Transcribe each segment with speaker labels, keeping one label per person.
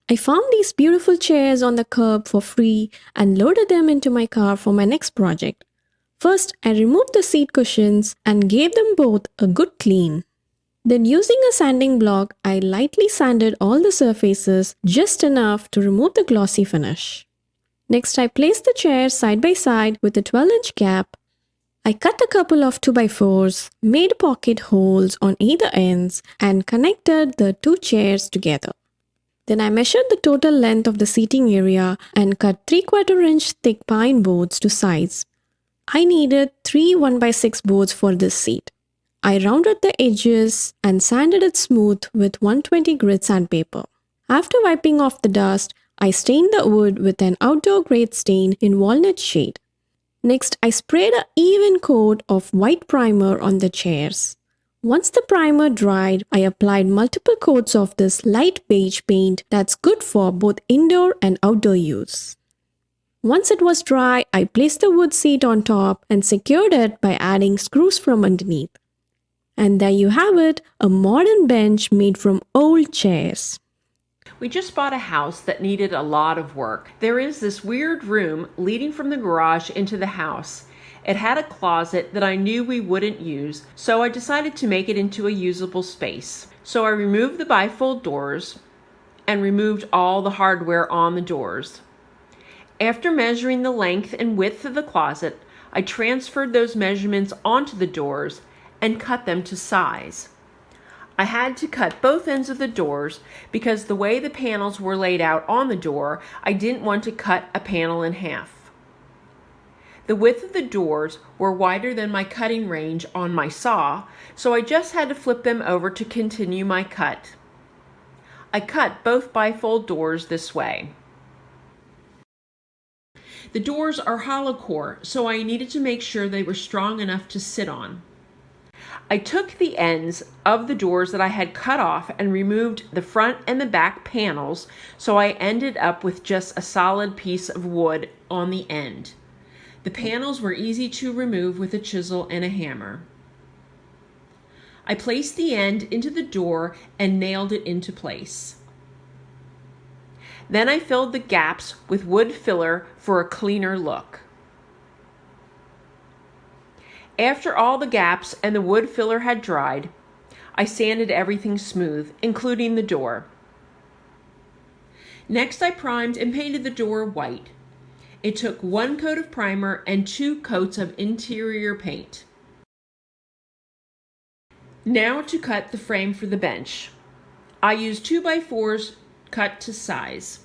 Speaker 1: I found these beautiful chairs on the curb for free and loaded them into my car for my next project. First, I removed the seat cushions and gave them both a good clean. Then, using a sanding block, I lightly sanded all the surfaces just enough to remove the glossy finish. Next, I placed the chairs side by side with a 12-inch gap. I cut a couple of 2x4s, made pocket holes on either ends, and connected the two chairs together. Then I measured the total length of the seating area and cut 3/4 inch thick pine boards to size. I needed 3 1x6 boards for this seat. I rounded the edges and sanded it smooth with 120 grit sandpaper. After wiping off the dust, I stained the wood with an outdoor grade stain in walnut shade. Next, I sprayed an even coat of white primer on the chairs. Once the primer dried, I applied multiple coats of this light beige paint that's good for both indoor and outdoor use. Once it was dry, I placed the wood seat on top and secured it by adding screws from underneath. And there you have it, a modern bench made from old chairs.
Speaker 2: We just bought a house that needed a lot of work. There is this weird room leading from the garage into the house. It had a closet that I knew we wouldn't use, so I decided to make it into a usable space. So I removed the bifold doors and removed all the hardware on the doors. After measuring the length and width of the closet, I transferred those measurements onto the doors and cut them to size. I had to cut both ends of the doors because the way the panels were laid out on the door, I didn't want to cut a panel in half. The width of the doors were wider than my cutting range on my saw, so I just had to flip them over to continue my cut. I cut both bifold doors this way. The doors are hollow core, so I needed to make sure they were strong enough to sit on. I took the ends of the doors that I had cut off and removed the front and the back panels, so I ended up with just a solid piece of wood on the end. The panels were easy to remove with a chisel and a hammer. I placed the end into the door and nailed it into place. Then I filled the gaps with wood filler for a cleaner look. After all the gaps and the wood filler had dried, I sanded everything smooth, including the door. Next, I primed and painted the door white. It took 1 coat of primer and 2 coats of interior paint. Now to cut the frame for the bench. I used 2x4s cut to size.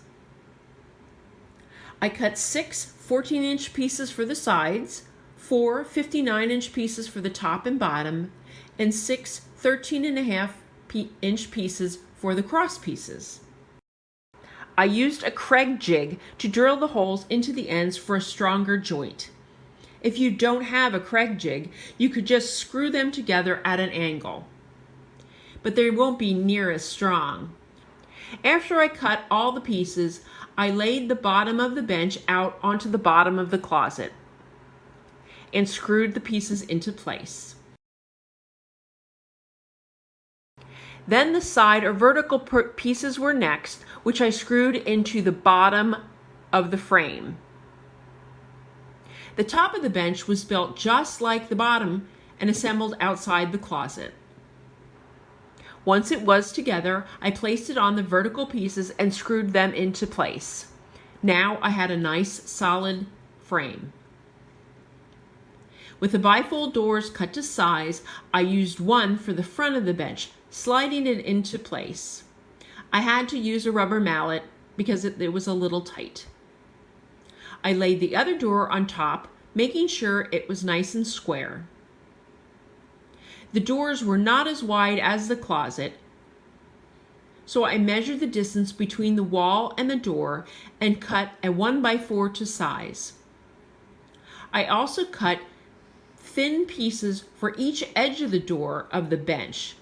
Speaker 2: I cut 6 14-inch pieces for the sides, 4 59-inch pieces for the top and bottom, and 6 13.5-inch pieces for the cross pieces. I used a Craig jig to drill the holes into the ends for a stronger joint. If you don't have a Craig jig, you could just screw them together at an angle, but they won't be near as strong. After I cut all the pieces, I laid the bottom of the bench out onto the bottom of the closet and screwed the pieces into place. Then the side or vertical pieces were next, which I screwed into the bottom of the frame. The top of the bench was built just like the bottom and assembled outside the closet. Once it was together, I placed it on the vertical pieces and screwed them into place. Now I had a nice solid frame. With the bifold doors cut to size, I used one for the front of the bench, sliding it into place. I had to use a rubber mallet because it was a little tight. I laid the other door on top, making sure it was nice and square. The doors were not as wide as the closet, so I measured the distance between the wall and the door and cut a 1x4 to size. I also cut thin pieces for each edge of the door of the bench.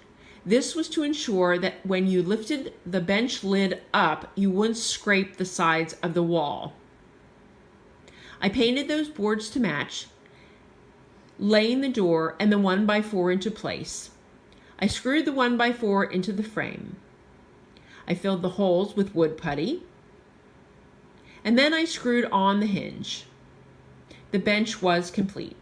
Speaker 2: This was to ensure that when you lifted the bench lid up, you wouldn't scrape the sides of the wall. I painted those boards to match, laying the door and the 1x4 into place. I screwed the 1x4 into the frame. I filled the holes with wood putty, and then I screwed on the hinge. The bench was complete.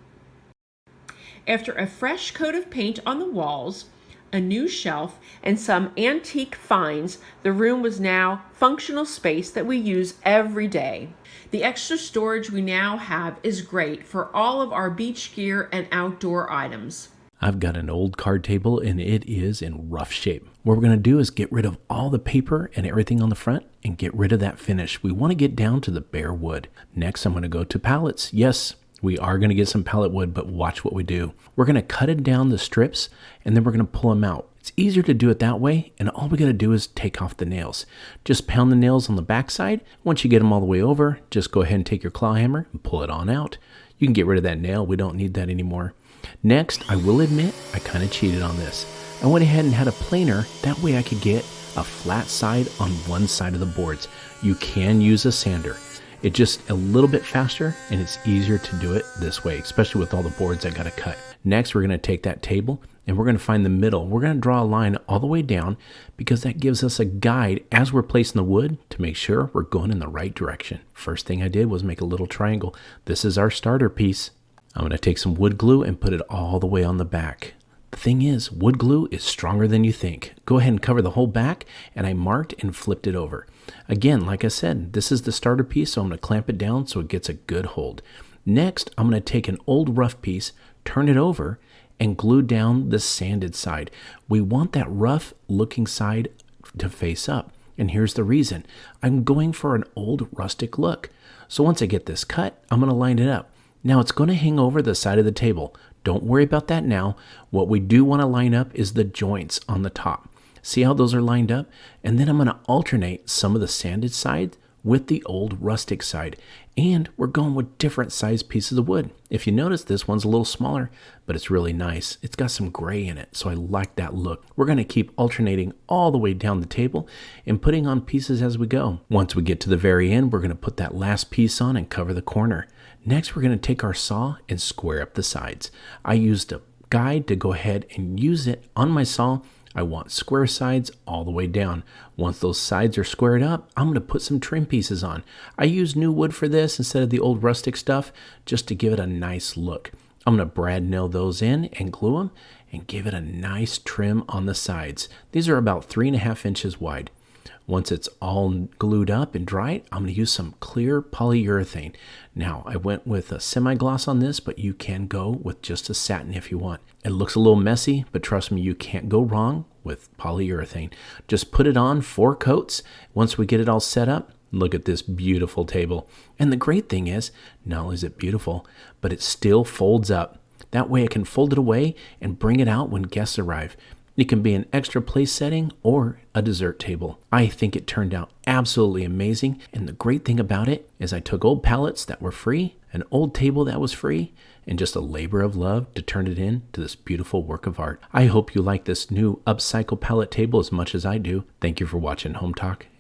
Speaker 2: After a fresh coat of paint on the walls, a new shelf, and some antique finds, the room was now functional space that we use every day. The extra storage we now have is great for all of our beach gear and outdoor items.
Speaker 3: I've got an old card table and it is in rough shape. What we're going to do is get rid of all the paper and everything on the front and get rid of that finish. We want to get down to the bare wood. Next, I'm going to go to pallets. Yes, we are going to get some pallet wood, but watch what we do. We're going to cut it down the strips and then we're going to pull them out. It's easier to do it that way, and all we got to do is take off the nails. Just pound the nails on the backside. Once you get them all the way over, just go ahead and take your claw hammer and pull it on out. You can get rid of that nail. We don't need that anymore. Next, I will admit I kind of cheated on this. I went ahead and had a planer. That way I could get a flat side on one side of the boards. You can use a sander. It's just a little bit faster and it's easier to do it this way, especially with all the boards I got to cut. Next, we're going to take that table and we're going to find the middle. We're going to draw a line all the way down because that gives us a guide as we're placing the wood to make sure we're going in the right direction. First thing I did was make a little triangle. This is our starter piece. I'm going to take some wood glue and put it all the way on the back. The thing is, wood glue is stronger than you think. Go ahead and cover the whole back, and I marked and flipped it over. Again, like I said, this is the starter piece, so I'm going to clamp it down so it gets a good hold. Next, I'm going to take an old rough piece, turn it over, and glue down the sanded side. We want that rough looking side to face up. And here's the reason. I'm going for an old rustic look. So once I get this cut, I'm going to line it up. Now it's going to hang over the side of the table. Don't worry about that now. What we do want to line up is the joints on the top. See how those are lined up? And then I'm going to alternate some of the sanded side with the old rustic side. And we're going with different size pieces of wood. If you notice, this one's a little smaller, but it's really nice. It's got some gray in it, so I like that look. We're going to keep alternating all the way down the table and putting on pieces as we go. Once we get to the very end, we're going to put that last piece on and cover the corner. Next, we're going to take our saw and square up the sides. I used a guide to go ahead and use it on my saw. I want square sides all the way down. Once those sides are squared up, I'm going to put some trim pieces on. I use new wood for this instead of the old rustic stuff just to give it a nice look. I'm going to brad nail those in and glue them and give it a nice trim on the sides. These are about 3.5 inches wide. Once it's all glued up and dried, I'm going to use some clear polyurethane. Now, I went with a semi-gloss on this, but you can go with just a satin if you want. It looks a little messy, but trust me, you can't go wrong with polyurethane. Just put it on 4 coats. Once we get it all set up, look at this beautiful table. And the great thing is, not only is it beautiful, but it still folds up. That way I can fold it away and bring it out when guests arrive. It can be an extra place setting or a dessert table. I think it turned out absolutely amazing. And the great thing about it is I took old pallets that were free, an old table that was free, and just a labor of love to turn it into this beautiful work of art. I hope you like this new upcycle pallet table as much as I do. Thank you for watching Home Talk,